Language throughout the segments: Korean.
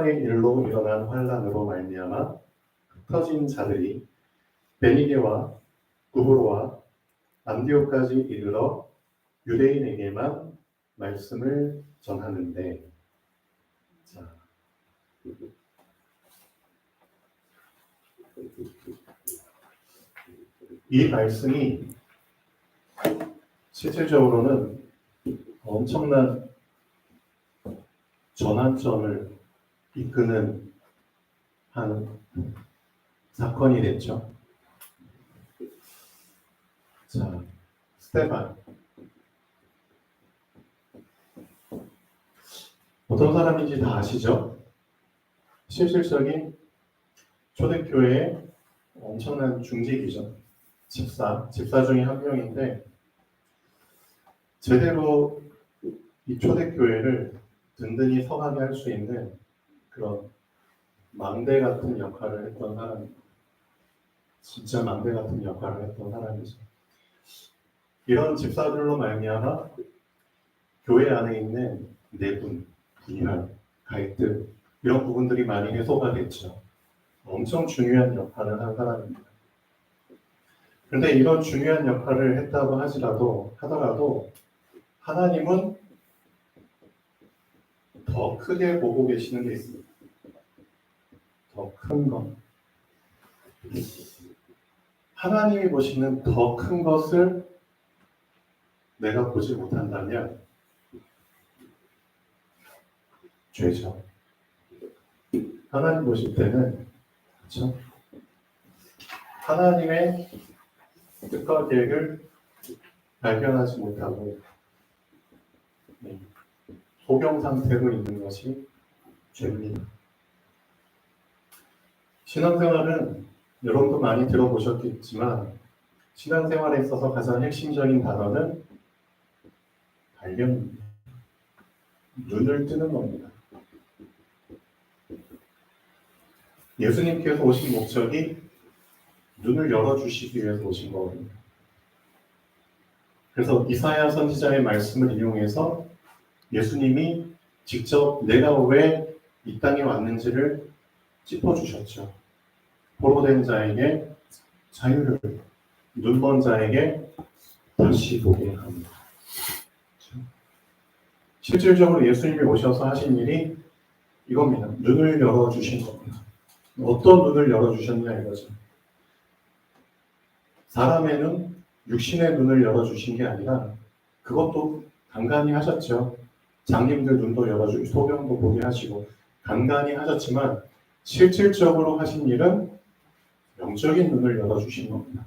하와의 일로 일어난 환란으로 말미암아 흩어진 자들이 베니게와 구브로와 안디옥까지 이르러 유대인에게만 말씀을 전하는데, 자, 이 말씀이 실질적으로는 엄청난 전환점을 이끄는 한 사건이 됐죠. 자, 스테반. 어떤 사람인지 다 아시죠? 실질적인 초대교회의 엄청난 중직이죠. 집사 중에 한 명인데, 제대로 이 초대교회를 든든히 서가게 할 수 있는 그런 망대 같은 역할을 했던 사람입니다. 진짜 망대 같은 역할을 했던 사람이죠. 이런 집사들로 말미암아 교회 안에 있는 내분, 분열, 갈등 이런 부분들이 많이 해소가 됐죠. 엄청 중요한 역할을 한 사람입니다. 그런데 이런 중요한 역할을 했다고 하더라도 하나님은 더 크게 보고 계시는 게 있습니다. 더 큰 것. 하나님이 보시는 더 큰 것을 내가 보지 못한다면 죄죠. 하나님 보실 때는, 그렇죠? 하나님의 뜻과 계획을 발견하지 못하고 소경 상태로 있는 것이 죄입니다. 신앙생활은 여러분도 많이 들어보셨겠지만 신앙생활에 있어서 가장 핵심적인 단어는 발견입니다. 눈을 뜨는 겁니다. 예수님께서 오신 목적이 눈을 열어주시기 위해서 오신 거거든요. 그래서 이사야 선지자의 말씀을 인용해서 예수님이 직접 내가 왜 이 땅에 왔는지를 짚어주셨죠. 포로된 자에게 자유를, 눈먼 자에게 다시 보게 합니다. 실질적으로 예수님이 오셔서 하신 일이 이겁니다. 눈을 열어주신 겁니다. 어떤 눈을 열어주셨냐 이거죠. 사람의 눈, 육신의 눈을 열어주신 게 아니라 그것도 간간히 하셨죠. 장님들 눈도 열어주고 소경도 보게 하시고 간간히 하셨지만 실질적으로 하신 일은 영적인 눈을 열어주신 겁니다.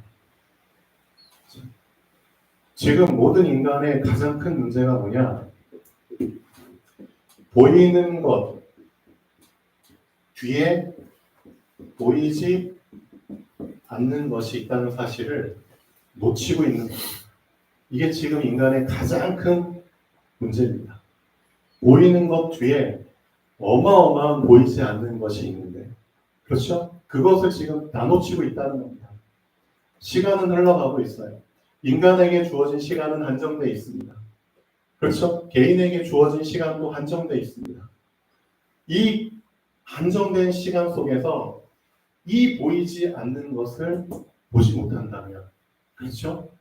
지금 모든 인간의 가장 큰 문제가 뭐냐? 보이는 것 뒤에 보이지 않는 것이 있다는 사실을 놓치고 있는 겁니다. 이게 지금 인간의 가장 큰 문제입니다. 보이는 것 뒤에 어마어마한 보이지 않는 것이 있는데, 그렇죠? 그것을 지금 다 놓치고 있다는 겁니다. 시간은 흘러가고 있어요. 인간에게 주어진 시간은 한정되어 있습니다. 그렇죠? 개인에게 주어진 시간도 한정되어 있습니다. 이 한정된 시간 속에서 이 보이지 않는 것을 보지 못한다면, 그렇죠?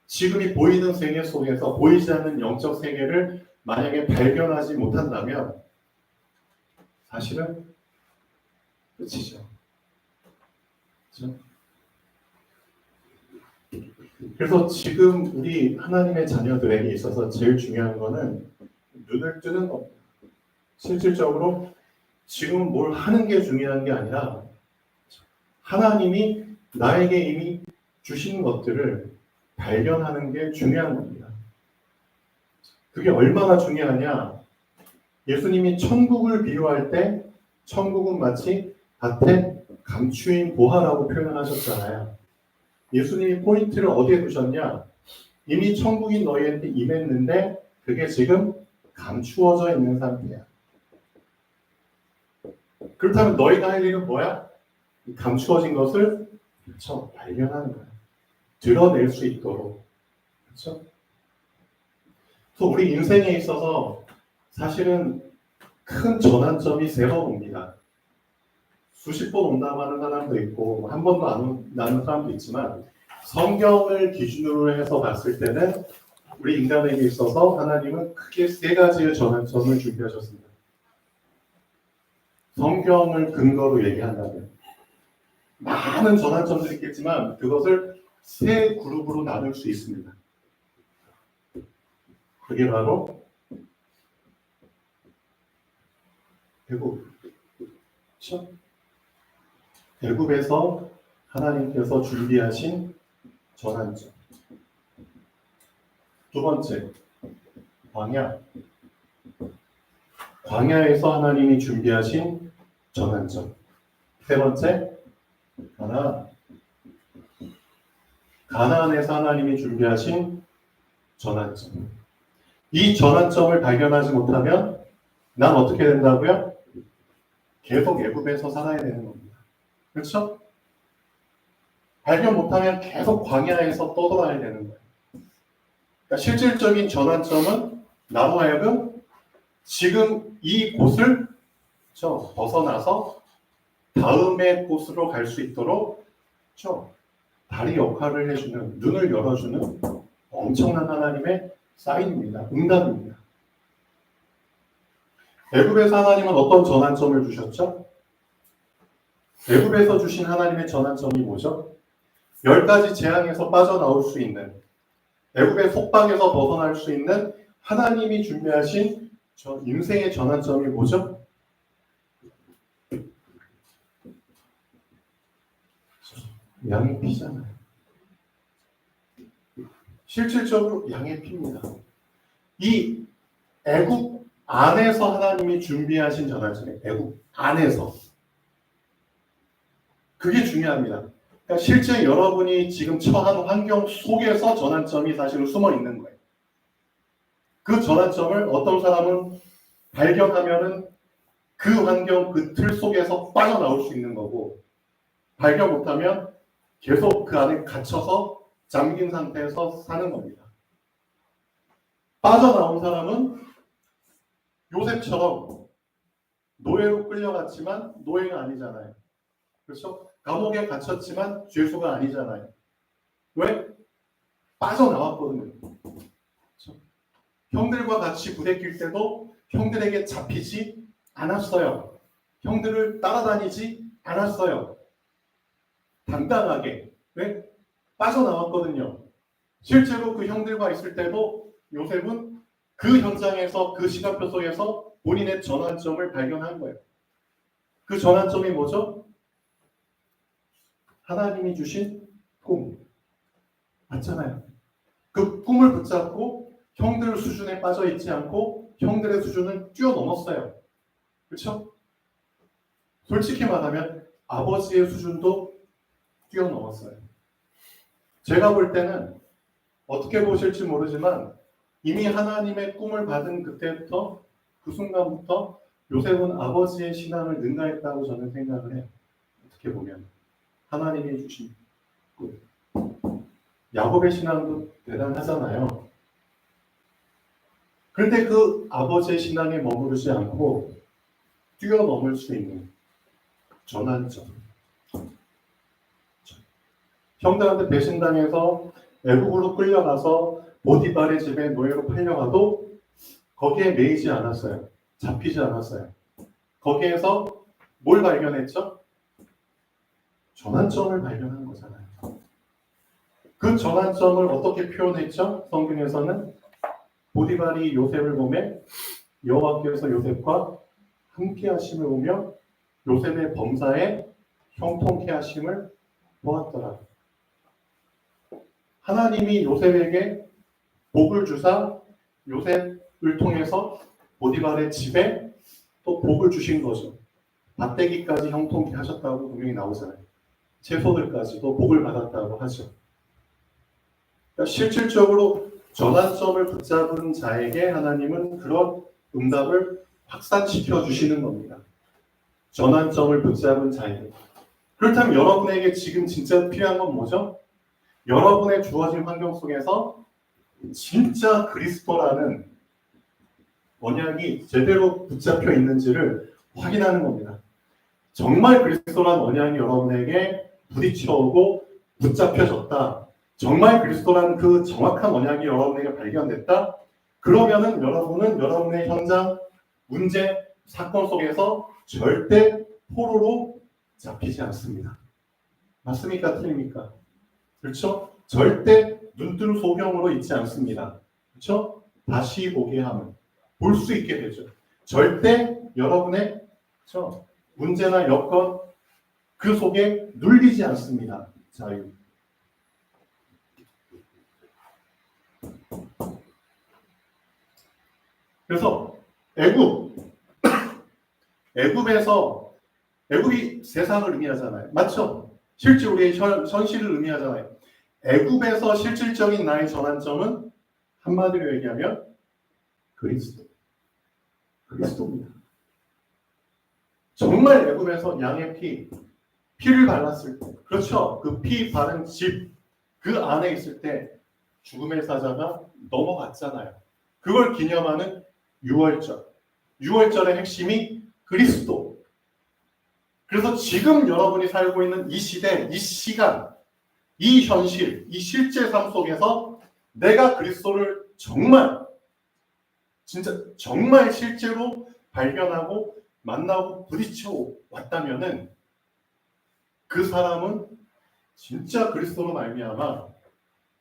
지금 이 보이는 세계 속에서 보이지 않는 영적 세계를 만약에 발견하지 못한다면 사실은 끝이죠. 그렇죠? 그래서 지금 우리 하나님의 자녀들에게 있어서 제일 중요한 거는 눈을 뜨는 겁니다. 실질적으로 지금 뭘 하는 게 중요한 게 아니라 하나님이 나에게 이미 주신 것들을 발견하는 게 중요한 겁니다. 그게 얼마나 중요하냐? 예수님이 천국을 비유할 때 천국은 마치 밭에 감추인 보화라고 표현하셨잖아요. 예수님이 포인트를 어디에 두셨냐? 이미 천국이 너희한테 임했는데 그게 지금 감추어져 있는 상태야. 그렇다면 너희가 할 일은 뭐야? 감추어진 것을 그렇죠? 발견하는 거야. 드러낼 수 있도록. 그렇죠? 그래서 우리 인생에 있어서 사실은 큰 전환점이 세 번 옵니다. 수십 번 온다고 하는 사람도 있고 한 번도 안 온다는 사람도 있지만 성경을 기준으로 해서 봤을 때는 우리 인간에게 있어서 하나님은 크게 세 가지의 전환점을 준비하셨습니다. 성경을 근거로 얘기한다면 많은 전환점들이 있겠지만 그것을 세 그룹으로 나눌 수 있습니다. 그게 바로 그렇죠? 애굽에서 하나님께서 준비하신 전환점. 두 번째, 광야. 광야에서 하나님이 준비하신 전환점. 세 번째, 가나안. 가나안에서 하나님이 준비하신 전환점. 이 전환점을 발견하지 못하면 난 어떻게 된다고요? 계속 애굽에서 살아야 되는 겁니다. 그렇죠? 발견 못하면 계속 광야에서 떠돌아야 되는 거예요. 그러니까 실질적인 전환점은 나로 하여금 지금 이 곳을 벗어나서 다음의 곳으로 갈 수 있도록 다리 역할을 해주는, 눈을 열어주는 엄청난 하나님의 사인입니다. 응답입니다. 애굽에서 하나님은 어떤 전환점을 주셨죠? 애굽에서 주신 하나님의 전환점이 뭐죠? 10가지 재앙에서 빠져나올 수 있는, 애굽의 속박에서 벗어날 수 있는 하나님이 준비하신 인생의 전환점이 뭐죠? 양의 피잖아요. 실질적으로 양의 피입니다. 이 애굽 안에서 하나님이 준비하신 전환점이에요. 애굽 안에서. 그게 중요합니다. 그러니까 실제 여러분이 지금 처한 환경 속에서 전환점이 사실은 숨어 있는 거예요. 그 전환점을 어떤 사람은 발견하면은 그 환경, 그 틀 속에서 빠져나올 수 있는 거고, 발견 못하면 계속 그 안에 갇혀서 잠긴 상태에서 사는 겁니다. 빠져나온 사람은 요셉처럼 노예로 끌려갔지만 노예가 아니잖아요. 그렇죠? 감옥에 갇혔지만 죄수가 아니잖아요. 왜? 빠져나왔거든요. 그렇죠? 형들과 같이 부대낄 때도 형들에게 잡히지 않았어요. 형들을 따라다니지 않았어요. 당당하게. 왜? 빠져나왔거든요. 실제로 그 형들과 있을 때도 요셉은 그 현장에서 그 시간표 속에서 본인의 전환점을 발견한 거예요. 그 전환점이 뭐죠? 하나님이 주신 꿈. 맞잖아요. 그 꿈을 붙잡고 형들 수준에 빠져 있지 않고 형들의 수준을 뛰어넘었어요. 그렇죠? 솔직히 말하면 아버지의 수준도 뛰어넘었어요. 제가 볼 때는 어떻게 보실지 모르지만 이미 하나님의 꿈을 받은 그때부터 그 순간부터 요셉은 아버지의 신앙을 능가했다고 저는 생각을 해요. 어떻게 보면 하나님이 주신 꿈. 야곱의 신앙도 대단하잖아요. 그런데 그 아버지의 신앙에 머무르지 않고 뛰어넘을 수 있는 전환점. 형들한테 배신당해서 애국으로 끌려가서 보디발의 집에 노예로 팔려가도 거기에 매이지 않았어요. 잡히지 않았어요. 거기에서 뭘 발견했죠? 전환점을 발견한 거잖아요. 그 전환점을 어떻게 표현했죠? 성경에서는 보디발이 요셉을 보매 여호와께서 요셉과 함께 하심을 보며 요셉의 범사에 형통케 하심을 보았더라. 하나님이 요셉에게 복을 주사 요셉을 통해서 보디발의 집에 또 복을 주신 거죠. 밭대기까지 형통케 하셨다고 분명히 나오잖아요. 채소들까지도 복을 받았다고 하죠. 그러니까 실질적으로 전환점을 붙잡은 자에게 하나님은 그런 응답을 확산시켜 주시는 겁니다. 전환점을 붙잡은 자에게. 그렇다면 여러분에게 지금 진짜 필요한 건 뭐죠? 여러분의 주어진 환경 속에서 진짜 그리스도라는 언약이 제대로 붙잡혀 있는지를 확인하는 겁니다. 정말 그리스도란 언약이 여러분에게 부딪혀오고 붙잡혀졌다. 정말 그리스도라는 그 정확한 언약이 여러분에게 발견됐다. 그러면은 여러분은 여러분의 현장, 문제, 사건 속에서 절대 포로로 잡히지 않습니다. 맞습니까? 틀립니까? 그렇죠? 절대 눈뜬 소경으로 있지 않습니다. 그렇죠? 다시 보게 하면 볼 수 있게 되죠. 절대 여러분의 그렇죠? 문제나 여건 그 속에 눌리지 않습니다. 자유. 그래서 애굽이 세상을 의미하잖아요. 맞죠? 실제 우리의 현실을 의미하잖아요. 애굽에서 실질적인 나의 전환점은 한마디로 얘기하면 그리스도입니다. 정말 애굽에서 양의 피를 발랐을 때, 그렇죠? 그 피 바른 집, 그 안에 있을 때 죽음의 사자가 넘어갔잖아요. 그걸 기념하는 6월절. 6월절의 핵심이 그리스도. 그래서 지금 여러분이 살고 있는 이 시대, 이 시간, 이 현실, 이 실제 삶 속에서 내가 그리스도를 진짜 정말 실제로 발견하고 만나고 부딪혀 왔다면은 그 사람은 진짜 그리스도로 말미암아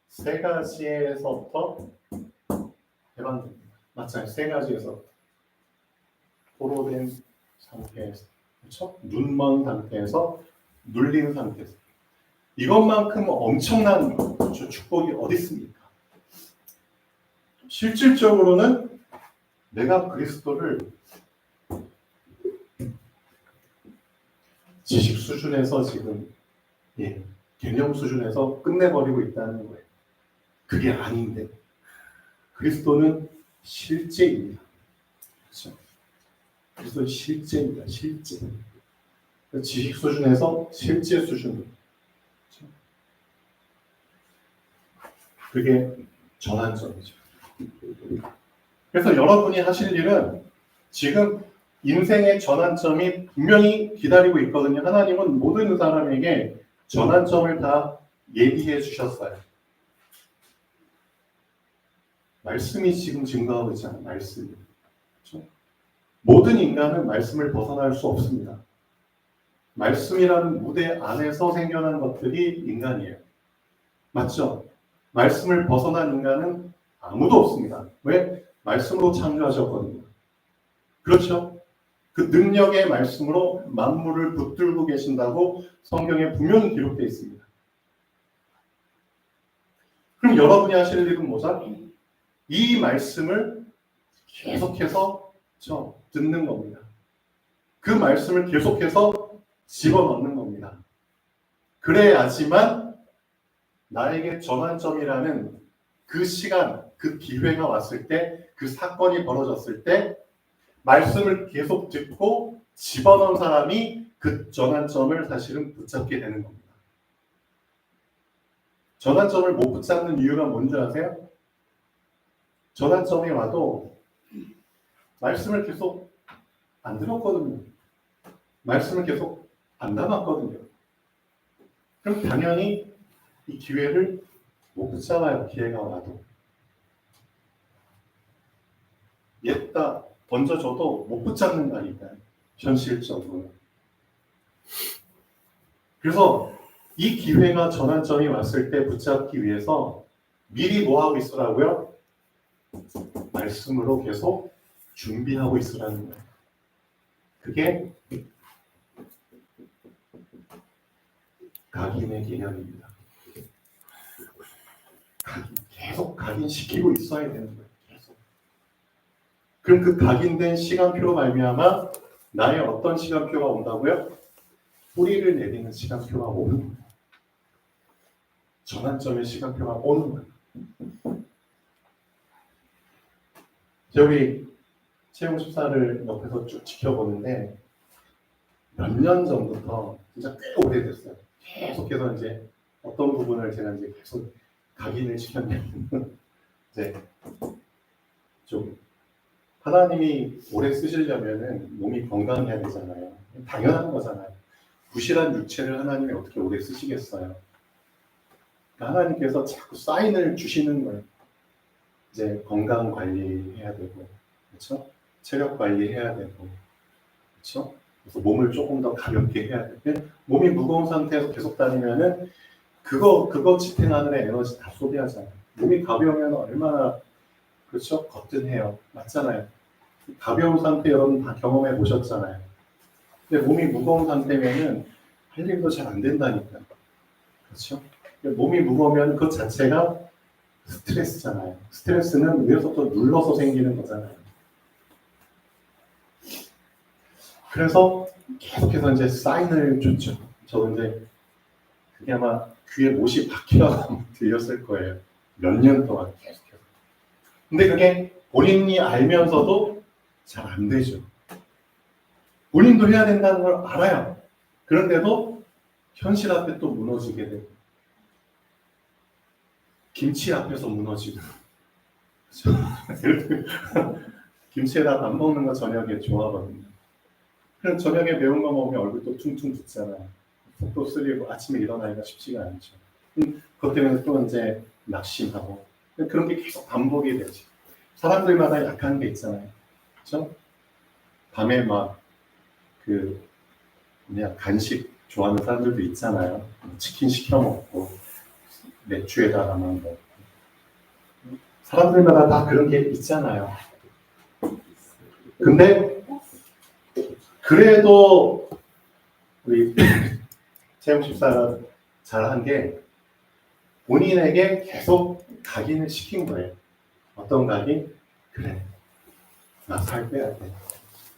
세 가지에서부터 해방됩니다. 맞잖아요. 세 가지에서 포로된 상태에서, 그렇죠? 눈먼 상태에서, 눌린 상태에서. 이것만큼 엄청난 그렇죠? 축복이 어디 있습니까? 실질적으로는 내가 그리스도를 지식 수준에서 지금 개념 수준에서 끝내버리고 있다는 거예요. 그게 아닌데 그리스도는 실제입니다. 그렇죠? 그리스도는 실제입니다. 실제. 지식 수준에서 실제 수준으로. 그렇죠? 그게 전환점이죠. 그래서 여러분이 하실 일은 지금 인생의 전환점이 분명히 기다리고 있거든요. 하나님은 모든 사람에게 전환점을 다 예비해 주셨어요. 말씀이 지금 증거하고 있잖아요. 말씀이. 그렇죠? 모든 인간은 말씀을 벗어날 수 없습니다. 말씀이라는 무대 안에서 생겨난 것들이 인간이에요. 맞죠? 말씀을 벗어난 인간은 아무도 없습니다. 왜? 말씀으로 창조하셨거든요. 그렇죠? 그 능력의 말씀으로 만물을 붙들고 계신다고 성경에 분명히 기록되어 있습니다. 그럼 여러분이 하실 일은 뭐죠? 이 말씀을 계속해서 듣는 겁니다. 그 말씀을 계속해서 집어넣는 겁니다. 그래야지만 나에게 전환점이라는 그 시간, 그 기회가 왔을 때, 그 사건이 벌어졌을 때 말씀을 계속 듣고 집어넣은 사람이 그 전환점을 사실은 붙잡게 되는 겁니다. 전환점을 못 붙잡는 이유가 뭔지 아세요? 전환점이 와도 말씀을 계속 안 들었거든요. 말씀을 계속 안 담았거든요. 그럼 당연히 이 기회를 못 붙잡아요. 기회가 와도. 냈다 던져줘도 못 붙잡는다니까요. 현실적으로. 그래서 이 기회가 전환점이 왔을 때 붙잡기 위해서 미리 뭐 하고 있으라고요? 말씀으로 계속 준비하고 있으라는 거예요. 그게 각인의 개념입니다. 계속 각인시키고 있어야 되는 거예요. 계속. 그럼 그 각인된 시간표로 말미암아 나의 어떤 시간표가 온다고요? 뿌리를 내리는 시간표가 오는 거예요. 전환점의 시간표가 오는 거예요. 우리 채용14를 옆에서 쭉 지켜보는데 몇 년 전부터 진짜 꽤 오래됐어요. 계속해서 이제 어떤 부분을 제가 이제 계속 각인을 시켰냐면 이제 좀 하나님이 오래 쓰시려면은 몸이 건강해야 되잖아요. 당연한 거잖아요. 부실한 육체를 하나님이 어떻게 오래 쓰시겠어요? 그러니까 하나님께서 자꾸 사인을 주시는 거예요. 이제 건강 관리해야 되고, 그렇죠? 체력 관리해야 되고, 그렇죠? 그래서 몸을 조금 더 가볍게 해야 되고, 몸이 무거운 상태에서 계속 다니면은 그거 지탱하는 에너지 다 소비하잖아요. 몸이 가벼우면 얼마나 그렇죠? 거뜬해요. 맞잖아요. 가벼운 상태 여러분 다 경험해 보셨잖아요. 근데 몸이 무거운 상태면은 할 일도 잘 안 된다니까. 그렇죠? 몸이 무거우면 그 자체가 스트레스잖아요. 스트레스는 위에서부터 눌러서 생기는 거잖아요. 그래서 계속해서 이제 사인을 줬죠. 저 이제 그게 아마 귀에 못이 박히라고 들렸을 거예요. 몇 년 동안 계속해서. 근데 그게 본인이 알면서도 잘 안 되죠. 본인도 해야 된다는 걸 알아요. 그런데도 현실 앞에 또 무너지게 되고 김치 앞에서 무너지고 김치에다 밥 먹는 거 저녁에 좋아하거든요. 그럼 저녁에 매운 거 먹으면 얼굴 또 퉁퉁 붓잖아요. 속도 쓰리고 아침에 일어나기가 쉽지가 않죠. 그것 때문에 또 이제 낙심하고 그런 게 계속 반복이 되지. 사람들마다 약한 게 있잖아요. 그렇죠? 밤에 막 그냥 간식 좋아하는 사람들도 있잖아요. 치킨 시켜 먹고 맥주에다가만 뭐 사람들마다 다 그런 게 있잖아요. 근데 그래도 우리 채용 집사가 잘한 게 본인에게 계속 각인을 시킨 거예요. 어떤 각인? 그래, 나 살 빼야 돼.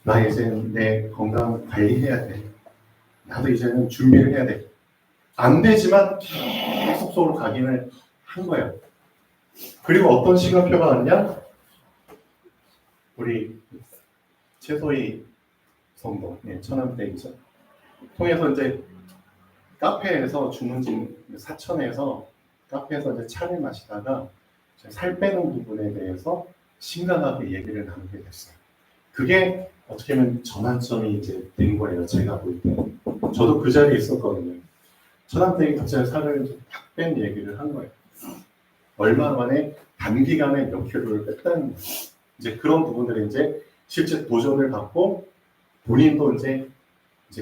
나 이제 내 건강 관리해야 돼. 나도 이제는 준비를 해야 돼. 안 되지만 계속 서로 각인을 한 거예요. 그리고 어떤 시간표가 왔냐? 우리 최소희 성도, 천안댁이죠. 통해서 이제 카페에서 주문진 사천에서 카페에서 이제 차를 마시다가 살 빼는 부분에 대해서 심각하게 얘기를 나누게 됐어요. 그게 어떻게 보면 전환점이 이제 된 거예요. 제가 볼 때. 저도 그 자리에 있었거든요. 천안댁이 갑자기 살을 탁 뺀 얘기를 한 거예요. 얼마 만에 단기간에 몇 킬로를 뺐다는 거예요. 이제 그런 부분들이 이제 실제 도전을 받고 본인도 이제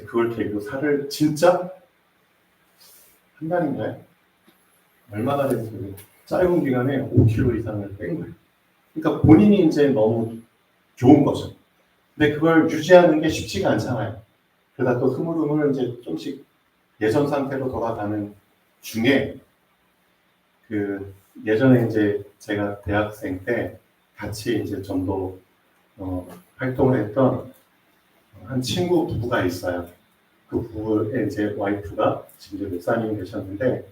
그걸 계기로 살을 진짜 한 달인가요? 얼마나 됐어요? 짧은 기간에 5kg 이상을 뺀 거예요. 그러니까 본인이 이제 너무 좋은 거죠. 근데 그걸 유지하는 게 쉽지가 않잖아요. 그러다 또 흐물흐물 이제 좀씩 예전 상태로 돌아가는 중에 예전에 이제 제가 대학생 때 같이 이제 전도 활동을 했던 한 친구 부부가 있어요. 그 부부의 이제 와이프가 지금 이제 목사님이 되셨는데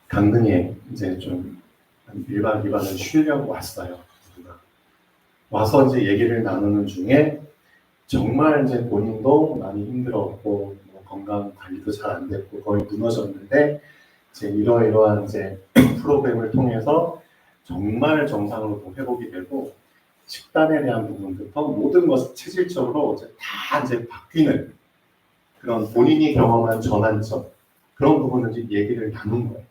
강릉에 이제 좀 1박 2일을 쉬려고 왔어요. 와서 이제 얘기를 나누는 중에 정말 이제 본인도 많이 힘들었고 뭐 건강 관리도 잘 안 됐고 거의 무너졌는데 이제 이러이러한 이제 프로그램을 통해서 정말 정상으로 회복이 되고 식단에 대한 부분부터 모든 것이 체질적으로 다 이제 바뀌는 그런 본인이 경험한 전환점 그런 부분을 이제 얘기를 나눈 거예요.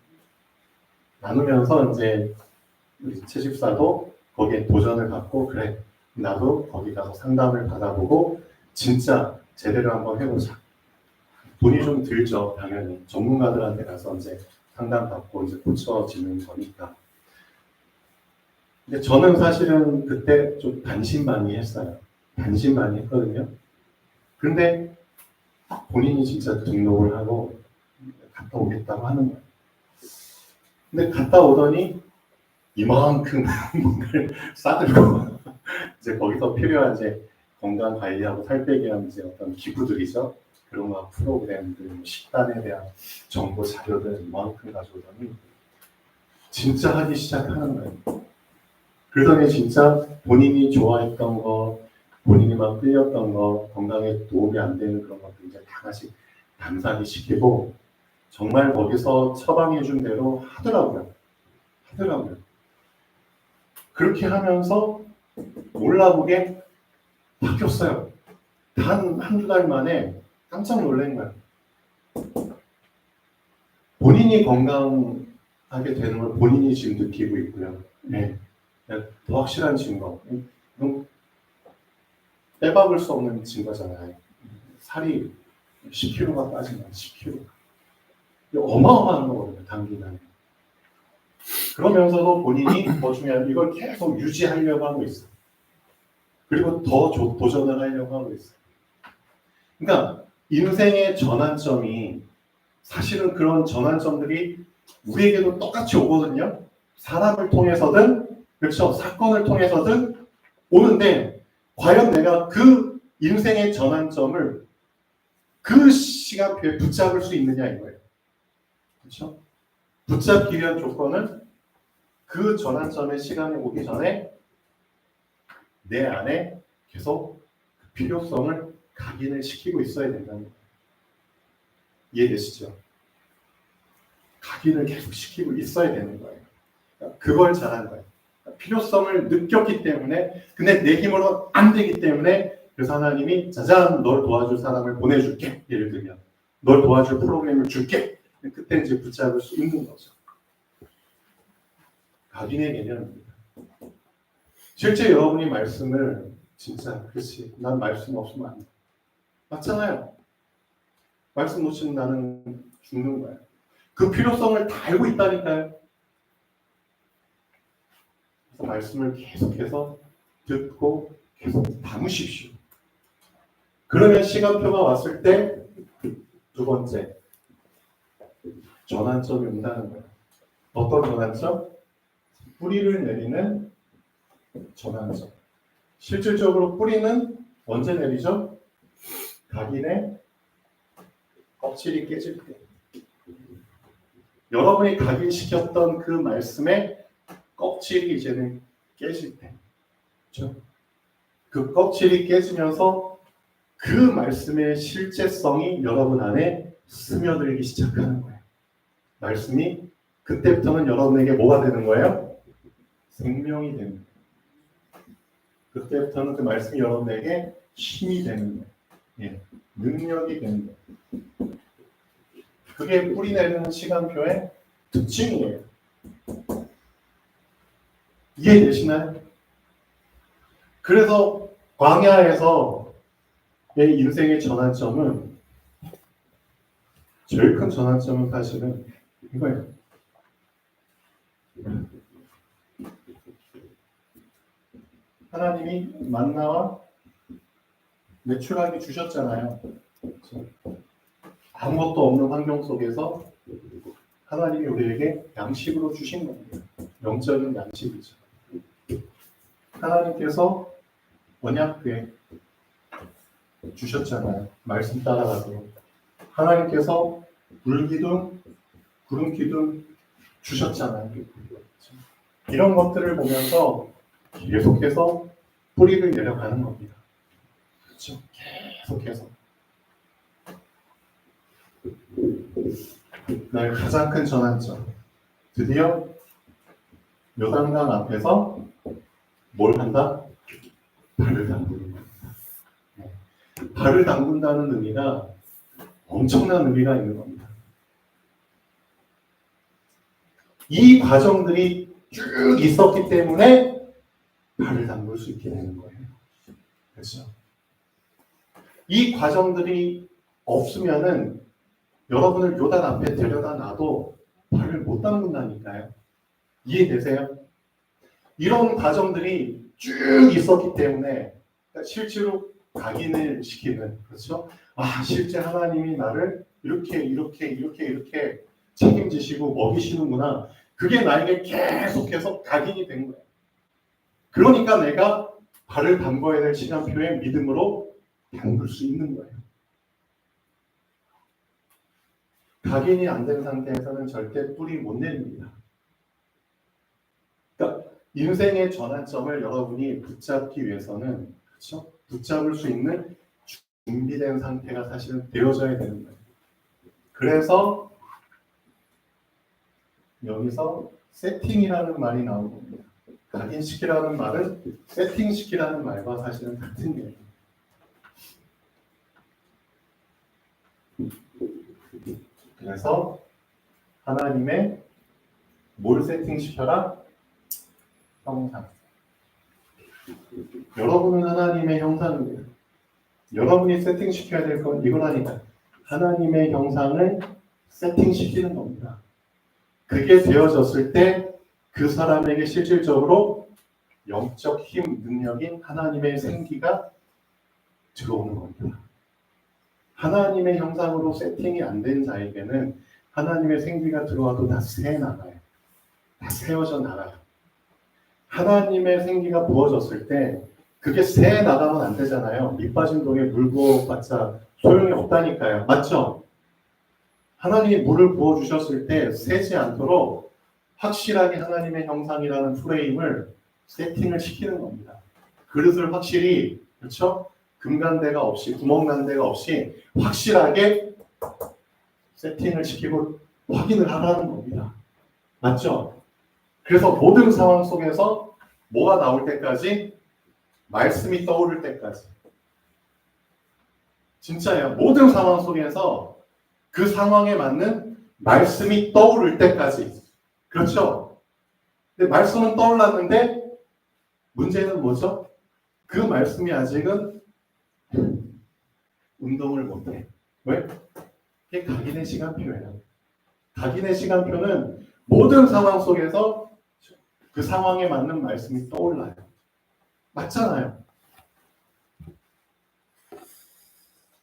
나누면서 이제 우리 채집사도 거기에 도전을 갖고 그래 나도 거기 가서 상담을 받아보고 진짜 제대로 한번 해보자. 돈이 좀 들죠 당연히 전문가들한테 가서 이제 상담받고 이제 고쳐지는 거니까. 근데 저는 사실은 그때 좀 반신반의했어요. 반신반의했거든요. 근데 본인이 진짜 등록을 하고 갔다 오겠다고 하는 거예요. 근데 갔다 오더니 이만큼 뭔가를 싸들고 이제 거기서 필요한 이제 건강 관리하고 살 빼기 위한 이제 어떤 기구들이죠. 그런 거 프로그램들, 식단에 대한 정보 자료들 이만큼 가져오더니 진짜 하기 시작하는 거예요. 그러더니 진짜 본인이 좋아했던 거, 본인이 막 끌렸던 거, 건강에 도움이 안 되는 그런 것들 이제 다 하나씩 감사히 시키고 정말 거기서 처방해준 대로 하더라고요. 그렇게 하면서 몰라보게 바뀌었어요. 단 한두 달 만에 깜짝 놀란 거예요. 본인이 건강하게 되는 걸 본인이 지금 느끼고 있고요. 네. 더 확실한 증거. 이건 빼박을 수 없는 증거잖아요. 살이 10kg가 빠지면 10kg. 어마어마한 거거든요, 단기간에. 그러면서도 본인이 더 중요한 이걸 계속 유지하려고 하고 있어요. 그리고 더 도전을 하려고 하고 있어요. 그러니까 인생의 전환점이 사실은 그런 전환점들이 우리에게도 똑같이 오거든요. 사람을 통해서든 그렇죠. 사건을 통해서든 오는데 과연 내가 그 인생의 전환점을 그 시간표에 붙잡을 수 있느냐 이거예요. 그렇죠? 붙잡기 위한 조건은 그 전환점의 시간이 오기 전에 내 안에 계속 그 필요성을 각인을 시키고 있어야 된다는 거예요. 이해되시죠? 각인을 계속 시키고 있어야 되는 거예요. 그걸 잘한 거예요. 필요성을 느꼈기 때문에, 근데 내 힘으로 안 되기 때문에 그래서 하나님이 짜잔 널 도와줄 사람을 보내줄게. 예를 들면 널 도와줄 프로그램을 줄게. 그때 이제 붙잡을 수 있는 거죠. 각인의 개념입니다. 실제 여러분이 말씀을 진짜 그렇지 난 말씀 없으면 안 돼. 맞잖아요. 말씀 놓치면 나는 죽는 거예요. 그 필요성을 다 알고 있다니까요. 그래서 말씀을 계속해서 듣고 계속 담으십시오. 그러면 시간표가 왔을 때 두 번째 전환점이 온다는 거예요. 어떤 전환점? 뿌리를 내리는 전환점. 실질적으로 뿌리는 언제 내리죠? 각인의 껍질이 깨질 때. 여러분이 각인시켰던 그 말씀의 껍질이 이제는 깨질 때. 그렇죠? 그 껍질이 깨지면서 그 말씀의 실제성이 여러분 안에 스며들기 시작하는 거예요. 말씀이 그때부터는 여러분에게 뭐가 되는 거예요? 생명이 되는 거예요. 그때부터는 그 말씀이 여러분에게 힘이 되는 거예요. 예, 능력이 되는 거예요. 그게 뿌리 내리는 시간표의 특징이에요. 이해되시나요? 그래서 광야에서 내 인생의 전환점은 제일 큰 전환점은 사실은 이거예요. 하나님이 만나와 메추라기 주셨잖아요. 아무것도 없는 환경 속에서 하나님이 우리에게 양식으로 주신 겁니다. 영적인 양식이죠. 하나님께서 언약궤 주셨잖아요. 말씀 따라가도록. 하나님께서 물기둥, 구름기둥 주셨잖아요. 이런 것들을 보면서 계속해서 뿌리를 내려가는 겁니다. 그렇죠? 계속해서. 나의 가장 큰 전환점. 드디어 요단강 앞에서 뭘 한다? 발을 담그는 겁니다. 발을 담근다는 의미가 엄청난 의미가 있는 겁니다. 이 과정들이 쭉 있었기 때문에 발을 담글 수 있게 되는 거예요. 그렇죠? 이 과정들이 없으면은 여러분을 요단 앞에 데려다 놔도 발을 못 담근다니까요. 이해되세요? 이런 과정들이 쭉 있었기 때문에 실제로 각인을 시키는, 그렇죠? 아, 실제 하나님이 나를 이렇게 책임지시고 먹이시는구나. 그게 나에게 계속해서 각인이 된 거예요. 그러니까 내가 발을 담궈야 될 시간표에 믿음으로 담글 수 있는 거예요. 각인이 안 된 상태에서는 절대 뿌리 못 내립니다. 그러니까 인생의 전환점을 여러분이 붙잡기 위해서는, 그렇죠? 붙잡을 수 있는 준비된 상태가 사실은 되어져야 되는 거예요. 그래서 여기서 세팅이라는 말이 나온 겁니다. 각인시키라는 말은 세팅시키라는 말과 사실은 같은 얘기예요. 그래서 하나님의 뭘 세팅시켜라? 형상. 여러분은 하나님의 형상입니다. 여러분이 세팅시켜야 될 건 이거라니까. 하나님의 형상을 세팅시키는 겁니다. 그게 되어졌을 때 그 사람에게 실질적으로 영적 힘, 능력인 하나님의 생기가 들어오는 겁니다. 하나님의 형상으로 세팅이 안 된 자에게는 하나님의 생기가 들어와도 다 새나가요. 다 새어져 나가요. 하나님의 생기가 부어졌을 때 그게 새 나가면 안 되잖아요. 밑 빠진 돌에 물 부어봤자 소용이 없다니까요. 맞죠? 하나님이 물을 부어주셨을 때 새지 않도록 확실하게 하나님의 형상이라는 프레임을 세팅을 시키는 겁니다. 그릇을 확실히, 그렇죠? 금간대가 없이, 구멍난 데가 없이 확실하게 세팅을 시키고 확인을 하라는 겁니다. 맞죠? 그래서 모든 상황 속에서 뭐가 나올 때까지, 말씀이 떠오를 때까지. 진짜예요. 모든 상황 속에서 그 상황에 맞는 말씀이 떠오를 때까지. 그렇죠? 근데 말씀은 떠올랐는데 문제는 뭐죠? 그 말씀이 아직은 운동을 못해. 왜? 그게 각인의 시간표예요. 각인의 시간표는 모든 상황 속에서 그 상황에 맞는 말씀이 떠올라요. 맞잖아요.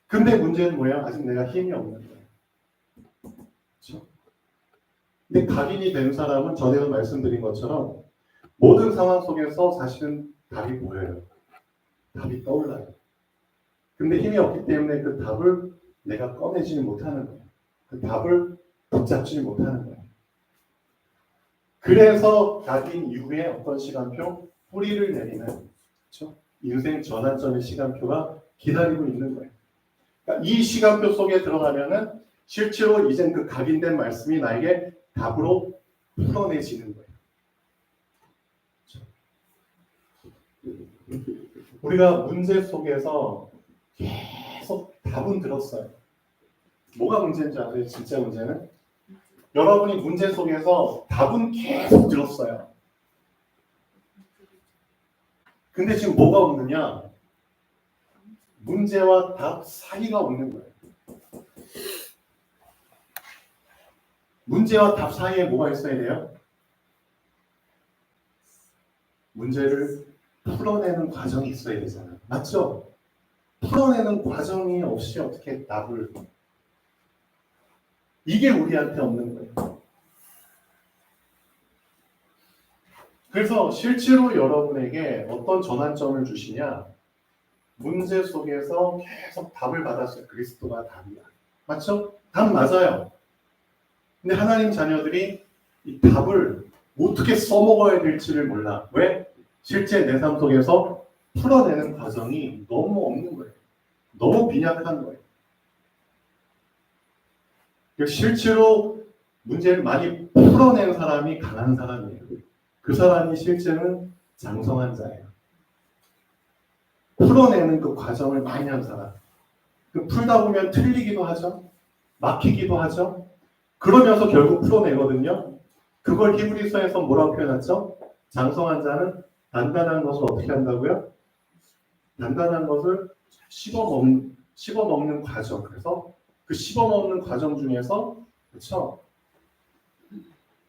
근데 문제는 뭐야? 아직 내가 힘이 없는 거예요. 그렇죠? 근데 각인이 된 사람은 전에도 말씀드린 것처럼 모든 상황 속에서 사실은 답이 보여요. 답이 떠올라요. 근데 힘이 없기 때문에 그 답을 내가 꺼내지는 못하는 거예요. 그 답을 붙잡지 못하는 거예요. 그래서 각인 이후에 어떤 시간표? 뿌리를 내리는, 그렇죠? 인생 전환점의 시간표가 기다리고 있는 거예요. 그러니까 이 시간표 속에 들어가면은 실제로 이젠 그 각인된 말씀이 나에게 답으로 풀어내지는 거예요. 그렇죠? 우리가 문제 속에서 계속 답은 들었어요. 뭐가 문제인지 아세요? 진짜 문제는? 여러분이 문제 속에서 답은 계속 들었어요. 근데 지금 뭐가 없느냐? 문제와 답 사이가 없는 거예요. 문제와 답 사이에 뭐가 있어야 돼요? 문제를 풀어내는 과정이 있어야 되잖아요. 맞죠? 풀어내는 과정이 없이 어떻게 답을, 이게 우리한테 없는 거예요. 그래서 실제로 여러분에게 어떤 전환점을 주시냐? 문제 속에서 계속 답을 받았어요. 그리스도가 답이야. 맞죠? 답 맞아요. 근데 하나님 자녀들이 이 답을 어떻게 써먹어야 될지를 몰라. 왜? 실제 내 삶 속에서 풀어내는 과정이 너무 없는 거예요. 너무 빈약한 거예요. 실제로 문제를 많이 풀어낸 사람이 강한 사람이에요. 그 사람이 실제는 장성한 자예요. 풀어내는 그 과정을 많이 한 사람. 풀다 보면 틀리기도 하죠. 막히기도 하죠. 그러면서 결국 풀어내거든요. 그걸 히브리서에서 뭐라고 표현했죠? 장성한 자는 단단한 것을 어떻게 한다고요? 단단한 것을 씹어먹는 과정. 그래서 그 씹어먹는 과정 중에서, 그렇죠?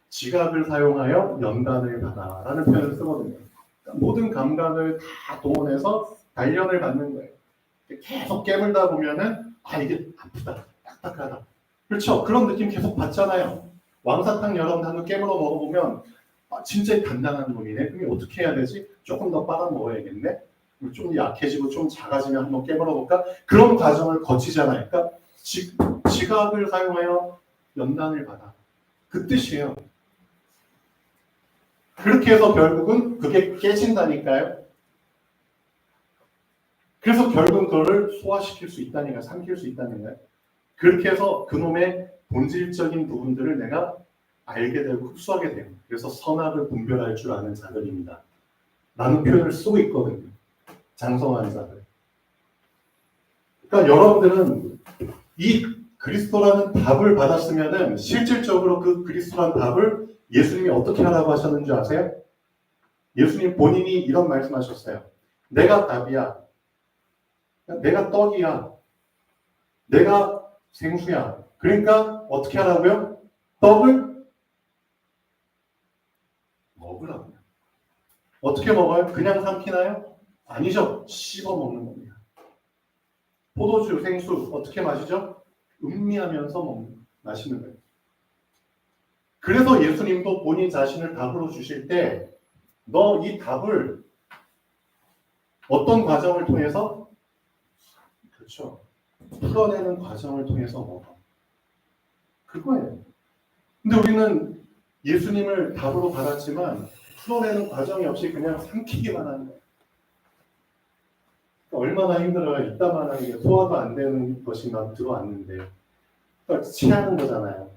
지각을 사용하여 연단을 받아라는 표현을 쓰거든요. 그러니까 모든 감각을 다 동원해서 단련을 받는 거예요. 계속 깨물다 보면은 이게 아프다, 딱딱하다. 그렇죠? 그런 느낌 계속 받잖아요. 왕사탕 여러분 한번 깨물어 먹어보면 진짜 단단한 놈이네. 그럼 어떻게 해야 되지? 조금 더 빨아 먹어야겠네. 좀 약해지고 좀 작아지면 한번 깨물어 볼까? 그런 과정을 거치잖아요. 그러니까 지각을 사용하여 연단을 받아. 그 뜻이에요. 그렇게 해서 결국은 그게 깨진다니까요. 그래서 결국은 그거를 소화시킬 수 있다니까요. 삼킬 수 있다니까요. 그렇게 해서 그놈의 본질적인 부분들을 내가 알게 되고 흡수하게 돼요. 그래서 선악을 분별할 줄 아는 자들입니다. 라는 표현을 쓰고 있거든요. 장성한 자들. 그러니까 여러분들은 이 그리스도라는 답을 받았으면은 실질적으로 그 그리스도라는 답을 예수님이 어떻게 하라고 하셨는지 아세요? 예수님 본인이 이런 말씀하셨어요. 내가 답이야. 내가 떡이야. 내가 생수야. 그러니까 어떻게 하라고요? 떡을 먹으라고요. 어떻게 먹어요? 그냥 삼키나요? 아니죠. 씹어 먹는 겁니다. 포도주, 생수 어떻게 마시죠? 음미하면서 마시는 거예요. 그래서 예수님도 본인 자신을 답으로 주실 때 너 이 답을 어떤 과정을 통해서? 그렇죠. 풀어내는 과정을 통해서 먹어. 그거예요. 근데 우리는 예수님을 답으로 받았지만 풀어내는 과정이 없이 그냥 삼키기만 하는 거예요. 그러니까 얼마나 힘들어요. 이따만한 게 소화가 안 되는 것이 막 들어왔는데. 그러니까 체하는 거잖아요.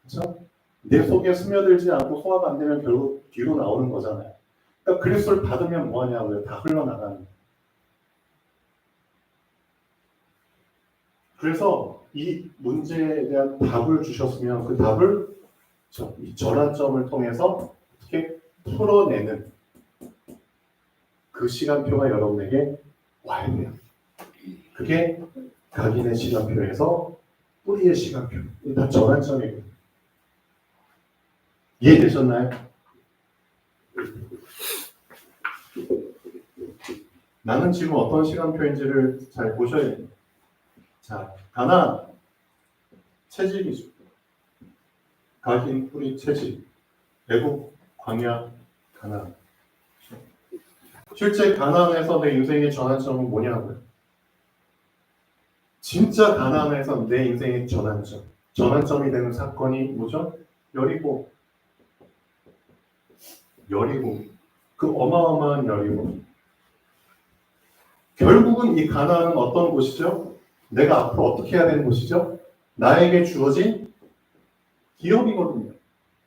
그렇죠? 내 속에 스며들지 않고 소화가 안 되면 결국 뒤로 나오는 거잖아요. 그러니까 그리스도를 받으면 뭐하냐고요. 다 흘러나가는 거예요. 그래서 이 문제에 대한 답을 주셨으면 그 답을 이 전환점을 통해서 어떻게 풀어내는 그 시간표가 여러분에게 와야 돼요. 그게 각인의 시간표에서 뿌리의 시간표. 다 전환점이에요. 이해되셨나요? 나는 지금 어떤 시간표인지를 잘 보셔야 됩니다. 자, 가나안 채집이죠. 각인, 뿌리, 채집. 애국, 광야, 가나안. 실제 가나안에서 내 인생의 전환점은 뭐냐고요? 진짜 가나안에서 내 인생의 전환점. 전환점이 되는 사건이 뭐죠? 여리고. 그 어마어마한 여리고. 결국은 이 가나안은 어떤 곳이죠? 내가 앞으로 어떻게 해야 되는 곳이죠? 나에게 주어진 기업이거든요.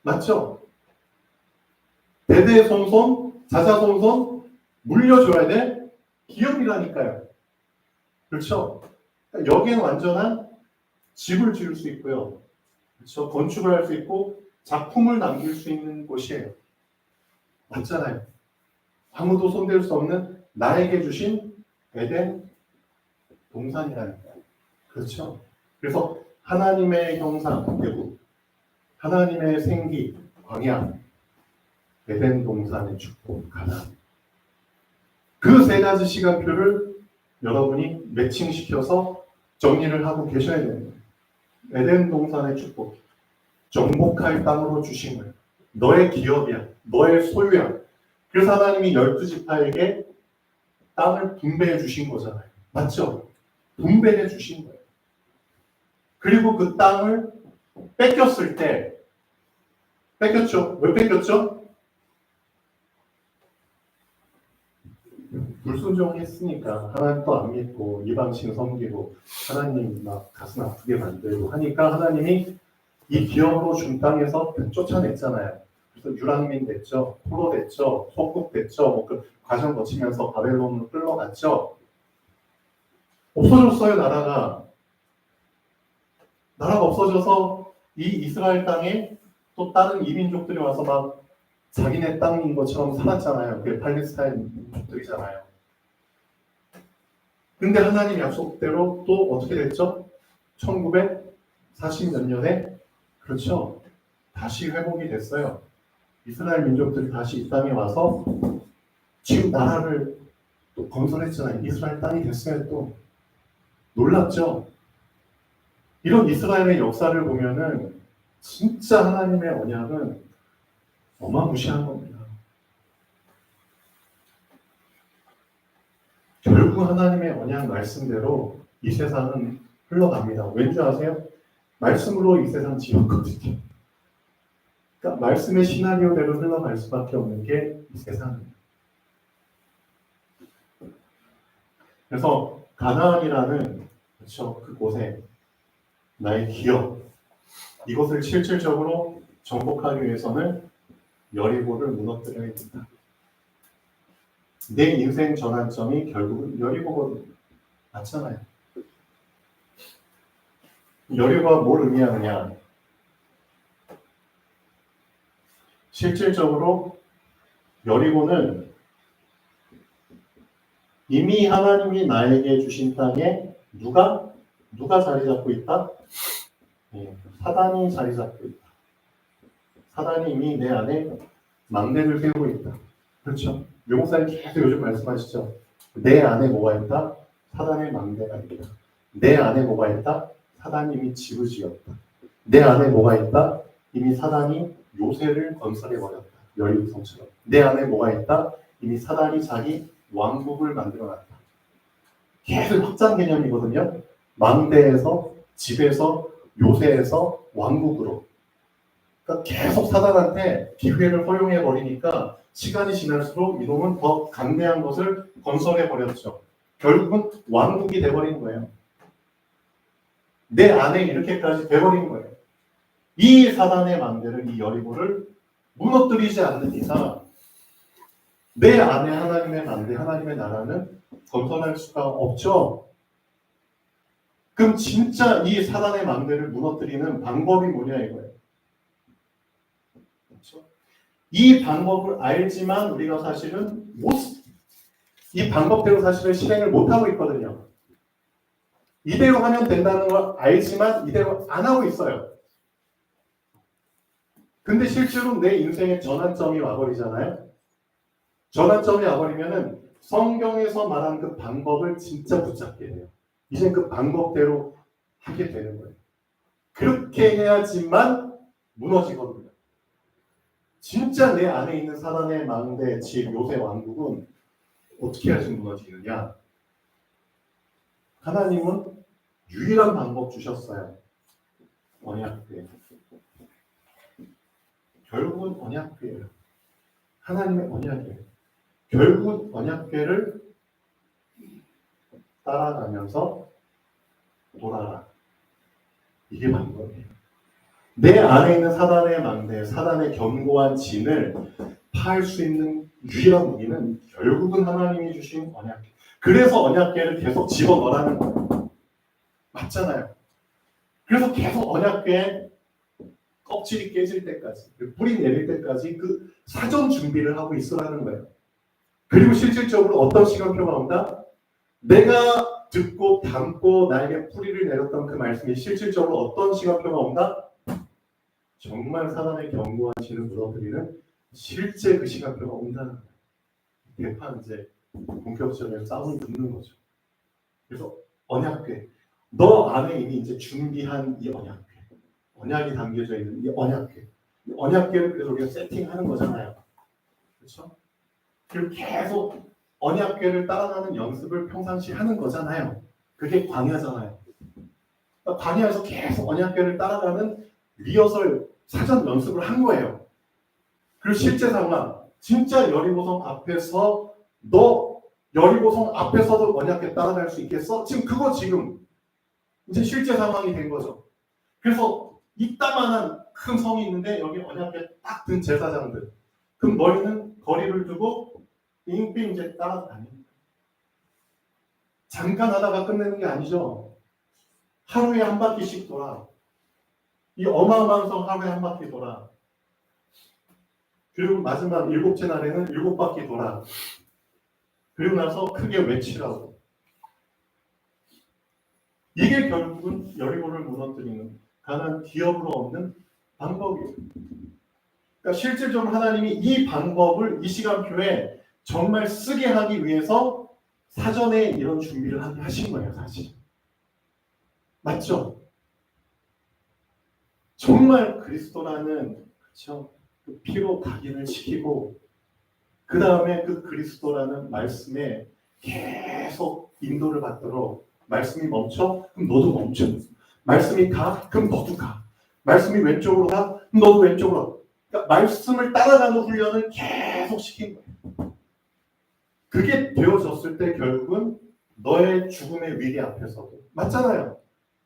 맞죠? 대대손손, 자자손손 물려줘야 될 기업이라니까요. 그렇죠? 여기엔 완전한 집을 지을 수 있고요. 그렇죠? 건축을 할 수 있고 작품을 남길 수 있는 곳이에요. 맞잖아요. 아무도 손댈 수 없는 나에게 주신 에덴 동산이라니까요. 그렇죠? 그래서 하나님의 형상, 대부, 하나님의 생기, 광야, 에덴 동산의 축복, 가나안. 그 세 가지 시간표를 여러분이 매칭시켜서 정리를 하고 계셔야 됩니다. 에덴 동산의 축복, 정복할 땅으로 주신 거예요. 너의 기업이야, 너의 소유야. 그래서 하나님이 12지파에게 땅을 분배해 주신 거잖아요. 맞죠? 분배해 주신 거예요. 그리고 그 땅을 뺏겼을 때, 뺏겼죠? 왜 뺏겼죠? 불순종했으니까 하나님도 안 믿고 이방신 섬기고 하나님 막 가슴 아프게 만들고 하니까 하나님이 이 기업으로 준 땅에서 쫓아냈잖아요. 그래서 유랑민 됐죠, 포로 됐죠, 속국 됐죠, 그 과정 거치면서 바벨론으로 끌려갔죠. 없어졌어요. 나라가 없어져서 이 이스라엘 땅에 또 다른 이민족들이 와서 막 자기네 땅인 것처럼 살았잖아요. 그게 팔레스타인 민족들이잖아요. 근데 하나님 약속대로 또 어떻게 됐죠? 1940몇 년에 그렇죠. 다시 회복이 됐어요. 이스라엘 민족들이 다시 이 땅에 와서 지금 나라를 또 건설했잖아요. 이스라엘 땅이 됐어요. 또 놀랍죠? 이런 이스라엘의 역사를 보면은 진짜 하나님의 언약은 어마무시한 겁니다. 결국 하나님의 언약 말씀대로 이 세상은 흘러갑니다. 왠지 아세요? 말씀으로 이 세상 지었거든요. 그러니까 말씀의 시나리오대로 흘러갈 수밖에 없는 게 이 세상입니다. 그래서 가나안이라는 그렇죠, 그곳에 나의 기업, 이것을 실질적으로 정복하기 위해서는 여리고를 무너뜨려야 된다. 내 인생 전환점이 결국은 여리고거든요. 맞잖아요. 여리고가 뭘 의미하느냐? 실질적으로 여리고는 이미 하나님이 나에게 주신 땅에 누가 자리 잡고 있다? 사단이 자리 잡고 있다. 사단이 이미 내 안에 망대를 세우고 있다. 그렇죠? 묘목사님 계속 요즘 말씀하시죠. 내 안에 뭐가 있다? 사단의 망대가 있다. 내 안에 뭐가 있다? 사단이 이미 집을 지었다. 내 안에 뭐가 있다? 이미 사단이 요새를 건설해버렸다. 여리고성처럼. 내 안에 뭐가 있다? 이미 사단이 자기 왕국을 만들어놨다. 계속 확장 개념이거든요. 망대에서, 집에서, 요새에서 왕국으로. 그러니까 계속 사단한테 기회를 허용해버리니까 시간이 지날수록 이놈은 더 강대한 것을 건설해버렸죠. 결국은 왕국이 돼버린 거예요. 내 안에 이렇게까지 돼버린 거예요. 이 사단의 망대를, 이 여리고를 무너뜨리지 않는 이상 내 안에 하나님의 망대, 하나님의 나라는 건설할 수가 없죠. 그럼 진짜 이 사단의 망대를 무너뜨리는 방법이 뭐냐 이거예요. 그렇죠? 이 방법을 알지만 우리가 사실은 이 방법대로 사실은 실행을 못하고 있거든요. 이대로 하면 된다는 걸 알지만 이대로 안 하고 있어요. 근데 실제로 내 인생의 전환점이 와버리잖아요. 전환점이 와버리면은 성경에서 말한 그 방법을 진짜 붙잡게 돼요. 이제 그 방법대로 하게 되는 거예요. 그렇게 해야지만 무너지거든요. 진짜 내 안에 있는 사단의 망대, 집, 요새 왕국은 어떻게 해야지 무너지느냐? 하나님은 유일한 방법 주셨어요. 언약궤. 결국은 언약궤예요. 하나님의 언약궤. 결국은 언약궤를 따라가면서 돌아라. 이게 방법이에요. 내 안에 있는 사단의 망대, 사단의 견고한 진을 파할 수 있는 유일한 무기는 결국은 하나님이 주신 언약궤. 그래서 언약궤를 계속 집어넣으라는 거예요. 맞잖아요. 그래서 계속 언약궤에 껍질이 깨질 때까지, 뿌리 내릴 때까지 그 사전 준비를 하고 있으라는 거예요. 그리고 실질적으로 어떤 시간표가 온다? 내가 듣고 담고 나에게 뿌리를 내렸던 그 말씀이 실질적으로 어떤 시간표가 온다? 정말 사단의 견고한 진을 무너뜨리는 실제 그 시간표가 온다는 거예요. 대판 이제 본격적인 싸움이 붙는 거죠. 그래서 언약궤, 너 안에 이미 이제 준비한 이 언약궤, 언약이 담겨져 있는 이 언약궤, 이 언약궤를 그래서 우리가 세팅하는 거잖아요. 그렇죠? 그리고 계속 언약궤를 따라가는 연습을 평상시 하는 거잖아요. 그게 광야잖아요. 그러니까 광야에서 계속 언약궤를 따라가는 리허설, 사전 연습을 한 거예요. 그리고 실제 상황, 진짜 여리고성 앞에서 너 여리고성 앞에서도 언약궤 따라갈 수 있겠어? 지금 이제 실제 상황이 된 거죠. 그래서 이따만한 큰 성이 있는데 여기 언약궤 딱 든 제사장들. 그럼 너희는 거리를 두고 빙빙 이제 따라다닙니다. 잠깐 하다가 끝내는 게 아니죠. 하루에 한 바퀴씩 돌아. 이 어마어마한 성 하루에 한 바퀴 돌아. 그리고 마지막 7째 날에는 7바퀴 돌아. 그리고 나서 크게 외치라고. 이게 결국은 여리고를 무너뜨리는 가난 기업으로 얻는 방법이에요. 그러니까 실질적으로 하나님이 이 방법을 이 시간표에 정말 쓰게 하기 위해서 사전에 이런 준비를 하게 하신 거예요, 사실. 맞죠? 정말 그리스도라는, 그렇죠? 그 피로 각인을 시키고 그 다음에 그 그리스도라는 말씀에 계속 인도를 받도록. 말씀이 멈춰? 그럼 너도 멈춰. 말씀이 가? 그럼 너도 가. 말씀이 왼쪽으로 가? 그럼 너도 왼쪽으로 가. 그러니까 말씀을 따라가는 훈련을 계속 시킨 거예요. 그게 되어졌을 때 결국은 너의 죽음의 위기 앞에서도, 맞잖아요.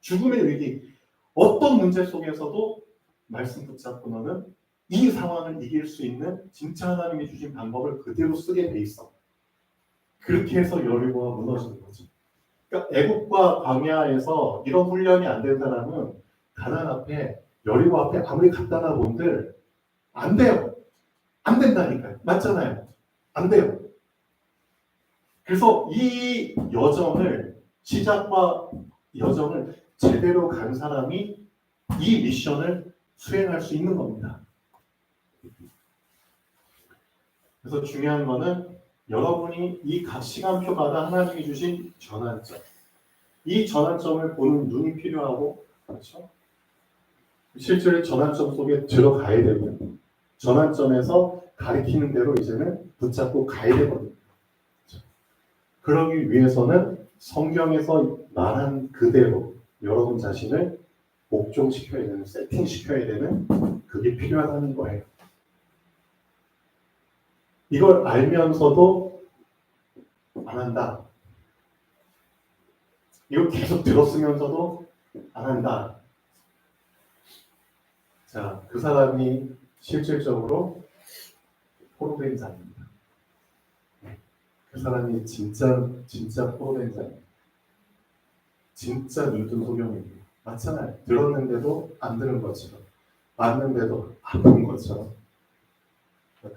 죽음의 위기, 어떤 문제 속에서도 말씀 붙잡고 너는 이 상황을 이길 수 있는 진짜 하나님이 주신 방법을 그대로 쓰게 돼 있어. 그렇게 해서 여리고가 무너지는 거죠. 그러니까 애국과 광야에서 이런 훈련이 안 된 사람은 가나안 앞에 여리고 앞에 아무리 갖다 놔본들 안 돼요. 안 된다니까요. 맞잖아요. 안 돼요. 그래서 이 시작과 여정을 제대로 간 사람이 이 미션을 수행할 수 있는 겁니다. 그래서 중요한 거는 여러분이 이 각 시간표마다 하나님이 주신 전환점, 이 전환점을 보는 눈이 필요하고, 그렇죠? 실제로 전환점 속에 들어가야 되고요. 전환점에서 가리키는 대로 이제는 붙잡고 가야 되거든요. 그러기 위해서는 성경에서 말한 그대로 여러분 자신을 복종시켜야 되는, 세팅시켜야 되는 그게 필요하다는 거예요. 이걸 알면서도 안 한다. 이걸 계속 들었으면서도 안 한다. 자, 그 사람이 실질적으로 포로된 자입니다. 그 사람이 진짜 포로된 자입니다. 진짜 눈뜬 소경입니다. 맞잖아요. 들었는데도 안 들은 것처럼, 맞는데도 안 본 것처럼.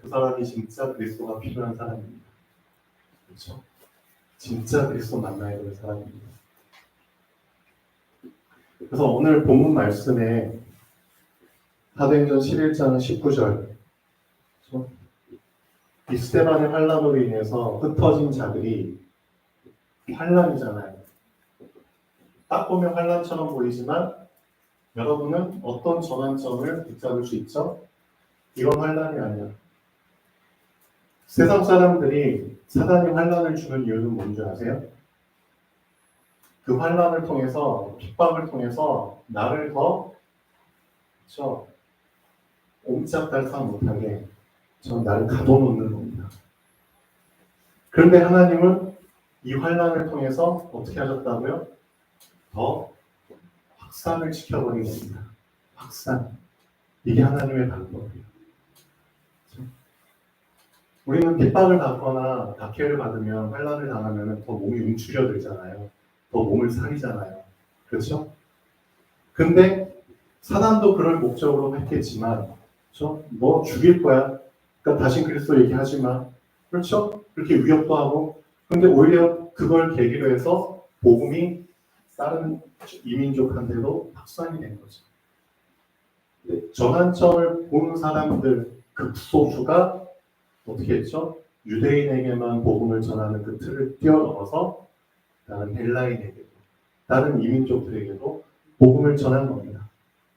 그 사람이 진짜 그리스도가 필요한 사람입니다. 그렇죠? 진짜 그리스도 만나야 되는 사람입니다. 그래서 오늘 본문 말씀에 사도행전 11장 19절, 그렇죠? 이 스데반의 환난으로 인해서 흩어진 자들이, 환난이잖아요. 딱 보면 환난처럼 보이지만 여러분은 어떤 전환점을 붙잡을 수 있죠? 이건 환난이 아니야. 세상 사람들이 사단이 환난을 주는 이유는 뭔지 아세요? 그 환난을 통해서, 핍박을 통해서 나를 더, 그렇죠? 옴짝달싹 못하게 나를 가둬놓는 겁니다. 그런데 하나님은 이 환난을 통해서 어떻게 하셨다고요? 더 확산을 시켜버린 겁니다. 확산. 이게 하나님의 방법이에요. 우리는 핍박을 받거나 박해를 받으면, 환난을 당하면 더 몸이 움츠려들잖아요. 더 몸을 사리잖아요. 그렇죠? 근데 사단도 그럴 목적으로 했겠지만, 그렇죠? 너 죽일 거야. 그러니까 다신 그리스도 얘기하지 마. 그렇죠? 그렇게 위협도 하고. 근데 오히려 그걸 계기로 해서 복음이 다른 이민족한테도 확산이 된 거죠. 전환점을 보는 사람들 극소수가 어떻게 했죠? 유대인에게만 복음을 전하는 그 틀을 뛰어넘어서 다른 헬라인에게도, 다른 이민족들에게도 복음을 전한 겁니다.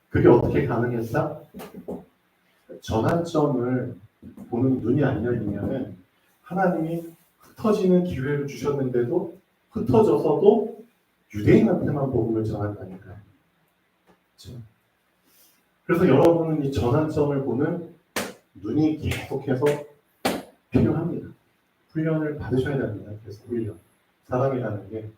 그게 어떻게 가능했다? 전환점을 보는 눈이 안 열리면은 하나님이 흩어지는 기회를 주셨는데도 흩어져서도 유대인한테만 복음을 전한다니까요. 그렇죠? 그래서 여러분은 이 전환점을 보는 눈이 계속해서 필요합니다. 훈련을 받으셔야 됩니다. 그래서 훈련. 사람이라는 게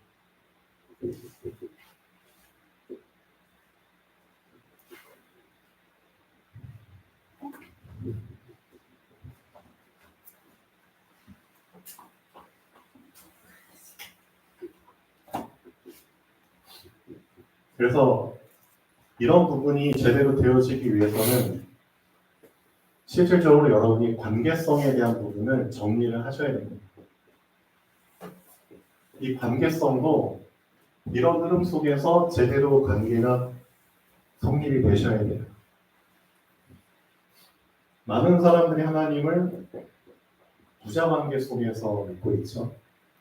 그래서 이런 부분이 제대로 되어지기 위해서는 실질적으로 여러분이 관계성에 대한 부분을 정리를 하셔야 됩니다. 이 관계성도 이런 흐름 속에서 제대로 관계가 성립이 되셔야 돼요. 많은 사람들이 하나님을 부자관계 속에서 믿고 있죠.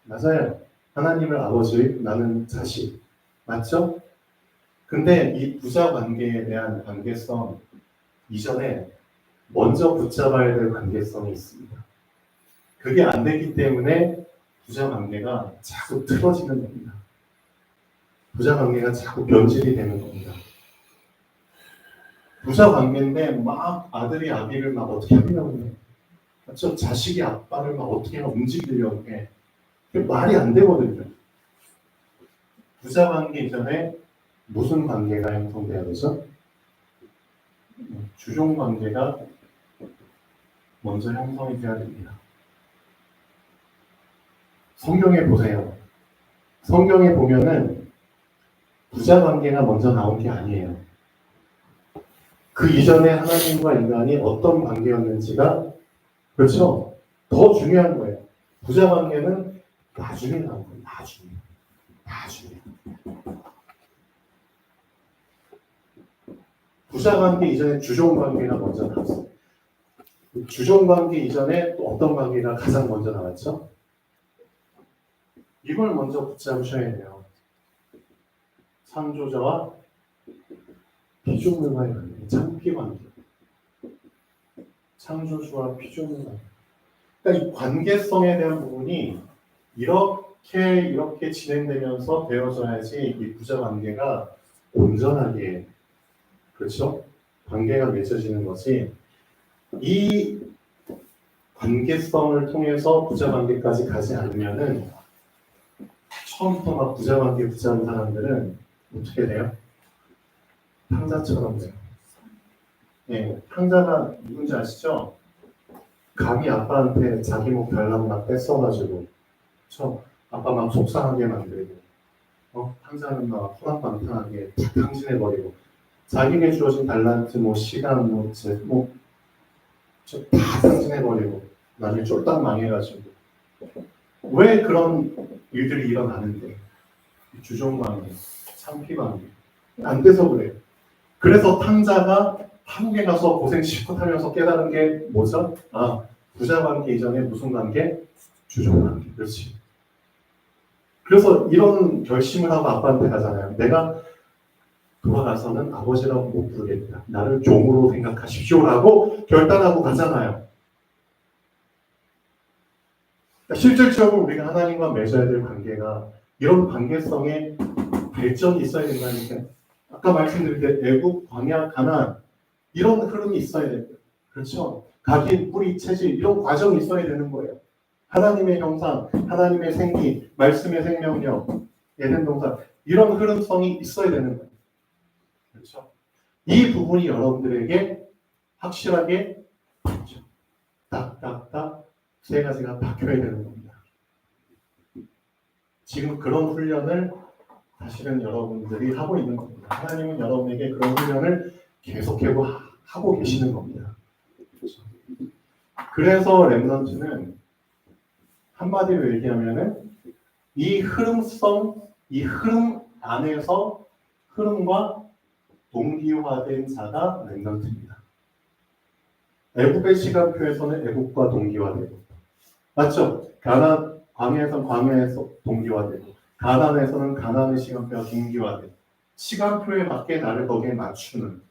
맞아요. 하나님을 아버지, 나는 자식. 맞죠? 근데 이 부자관계에 대한 관계성 이전에 먼저 붙잡아야 될 관계성이 있습니다. 그게 안 되기 때문에 부자관계가 자꾸 틀어지는 겁니다. 부자관계가 자꾸 변질이 되는 겁니다. 부자관계인데 막 아들이 아비를 막 어떻게 하려고 해. 맞죠? 자식이 아빠를 막 어떻게 움직이려고 해. 그게 말이 안 되거든요. 부자관계 이전에 무슨 관계가 형성돼야 되죠? 주종관계가 먼저 형성이 돼야 됩니다. 성경에 보세요. 성경에 보면은 부자 관계가 먼저 나온 게 아니에요. 그 이전에 하나님과 인간이 어떤 관계였는지가 그렇죠? 더 중요한 거예요. 부자 관계는 나중에 나온 거예요. 나중에. 부자 관계 이전에 주종 관계가 먼저 나왔어요. 주종 관계 이전에 또 어떤 관계가 가장 먼저 나왔죠? 이걸 먼저 붙잡으셔야 돼요. 창조자와 피조물과의 관계, 창피 관계. 창조주와 피조물 관계. 그러니까 이 관계성에 대한 부분이 이렇게 진행되면서 되어져야지 이 부자 관계가 온전하게, 그렇죠? 관계가 맺어지는 것이 이 관계성을 통해서 부자 관계까지 가지 않으면은 처음부터 막 부자 관계 붙잡은 사람들은 어떻게 돼요? 탕자처럼 돼요. 네, 탕자가 누군지 아시죠? 감히 아빠한테 자기 목 달라고 막 뺏어가지고, 아빠 막 속상하게 만들고, 탕자는 막 호락방탕하게 다 탕진해버리고, 자기에게 주어진 달란트, 시간, 다 탕진해버리고, 나중에 쫄딱 망해가지고. 왜 그런 일들이 일어나는데? 주종관계, 창피관계. 안 돼서 그래요. 그래서 탕자가 한국에 가서 고생 실컷 하면서 깨달은 게 뭐죠? 부자 관계 이전에 무슨 관계? 주종관계. 그렇지. 그래서 이런 결심을 하고 아빠한테 가잖아요. 내가 돌아가서는 아버지라고 못 부르겠다. 나를 종으로 생각하십시오라고 결단하고 가잖아요. 실질적으로 우리가 하나님과 맺어야 될 관계가 이런 관계성에 발전이 있어야 된다니까. 아까 말씀드린 게 애국, 광야, 가나안 이런 흐름이 있어야 됩니다. 그렇죠? 각인, 뿌리, 체질 이런 과정이 있어야 되는 거예요. 하나님의 형상, 하나님의 생기, 말씀의 생명력, 에덴 동산 이런 흐름성이 있어야 되는 거예요. 그렇죠? 이 부분이 여러분들에게 확실하게 딱딱딱 세 가지가 박혀야 되는 겁니다. 지금 그런 훈련을 사실은 여러분들이 하고 있는 겁니다. 하나님은 여러분에게 그런 훈련을 계속하고 하고 계시는 겁니다. 그렇죠? 그래서 렘넌트는 한마디로 얘기하면은 이 흐름성, 이 흐름 안에서 흐름과 동기화된 자가 렘넌트입니다. 애국의 시간표에서는 애국과 동기화되고, 맞죠? 광야에서는 광야에서 동기화되고, 가나안에서는 가나안의 시간표가 동기화되고, 시간표에 맞게 나를 거기에 맞추는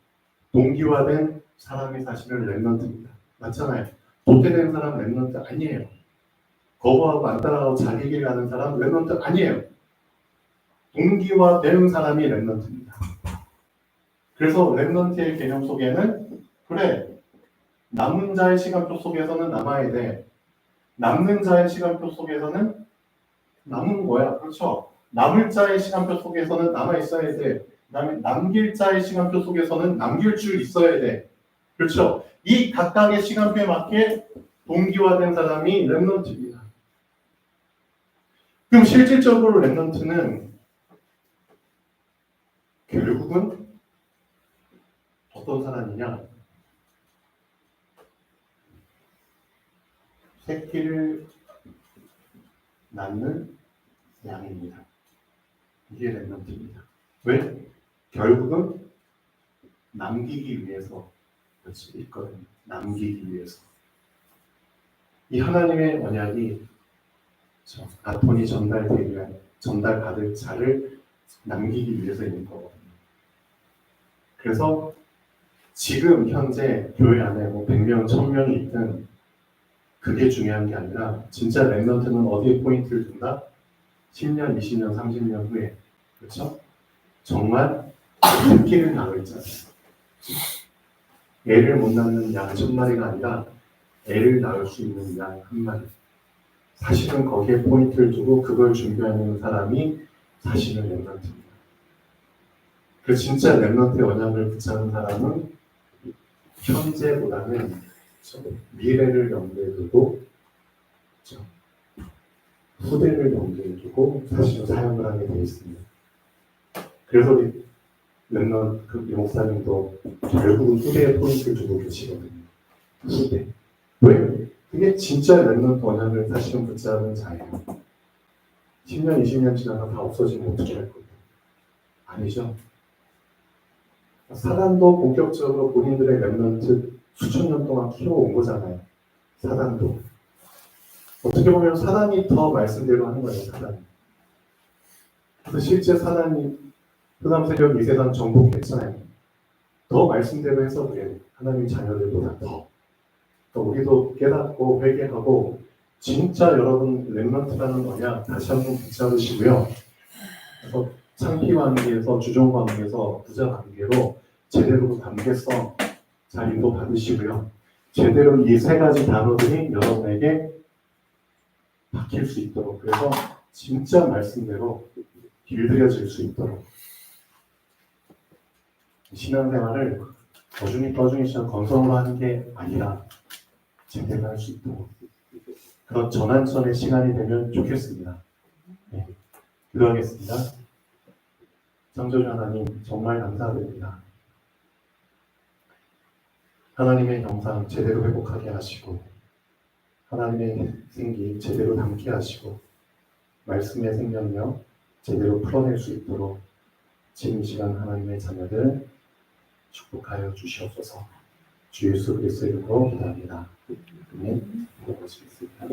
동기화된 사람이 사실은 렘넌트입니다. 맞잖아요. 도태된 사람 렘넌트 아니에요. 거부하고 안 따라가고 자기 길 가는 사람 렘넌트 아니에요. 동기화된 사람이 렘넌트입니다. 그래서 렘넌트의 개념 속에는 그래, 남은 자의 시간표 속에서는 남아야 돼. 남는 자의 시간표 속에서는 남은 거야. 그렇죠? 남을 자의 시간표 속에서는 남아 있어야 돼. 그다음에 남길 자의 시간표 속에서는 남길 줄 있어야 돼. 그렇죠? 이 각각의 시간표에 맞게 동기화된 사람이 렘넌트입니다. 그럼 실질적으로 렘넌트는 결국은 어떤 사람이냐? 새끼를 낳는 양입니다. 이게 렘넌트입니다. 왜? 결국은 남기기 위해서 있거든요. 남기기 위해서. 이 하나님의 언약이 아톤이 전달받을 자를 남기기 위해서 있는 거거든요. 그래서 지금 현재 교회 안에 100명, 1000명이 있든 그게 중요한 게 아니라 진짜 렘넌트는 어디에 포인트를 둔다? 10년, 20년, 30년 후에 그렇죠? 정말 새끼를 낳을 자, 애를 못 낳는 양 1000마리가 아니라 애를 낳을 수 있는 양 1마리. 사실은 거기에 포인트를 두고 그걸 준비하는 사람이 사실은 렘넌트입니다. 그 진짜 렘넌트의 언약을 붙잡는 사람은 현재보다는 미래를 염두에 두고 후대를 넘겨주고 사실은 사용을 하게 되어 있습니다. 그래서 우리 랩넌 그 목사님도 결국은 후대에 포인트를 두고 계시거든요. 후대. 왜? 그게 진짜 랩넌트 원한을 사실은 붙잡은 자예요. 10년, 20년 지나서 다 없어지면 어떻게 할 거예요? 아니죠. 사단도 본격적으로 본인들의 랩넌트 수천 년 동안 키워온 거잖아요. 사단도. 어떻게 보면 사단이 더 말씀대로 하는 거예요, 사단이. 그래서 실제 사단이 흑암세력 이 세상 정복했잖아요. 더 말씀대로 해서 그래요. 하나님 자녀들보다 더. 우리도 깨닫고 회개하고 진짜 여러분 랩런트라는 거냐 다시 한번 붙잡으시고요. 그래서 창피 관계에서 주종 관계에서 부자 관계로 제대로 관계성 잘 인도 받으시고요. 제대로 이 세 가지 단어들이 여러분에게 박힐 수 있도록 그래서 진짜 말씀대로 길들여질 수 있도록 신앙생활을 어중이 시작 건성으로 하는 게 아니라 제대로 할 수 있도록 그런 전환선의 시간이 되면 좋겠습니다. 네, 기도하겠습니다. 창조주 하나님 정말 감사드립니다. 하나님의 형상 제대로 회복하게 하시고 하나님의 생기 제대로 담게 하시고 말씀의 생명력 제대로 풀어낼 수 있도록 지금 이 시간 하나님의 자녀들 축복하여 주시옵소서. 주 예수 그리스도의 이름으로 기도합니다. 아멘. 기도하시겠습니다.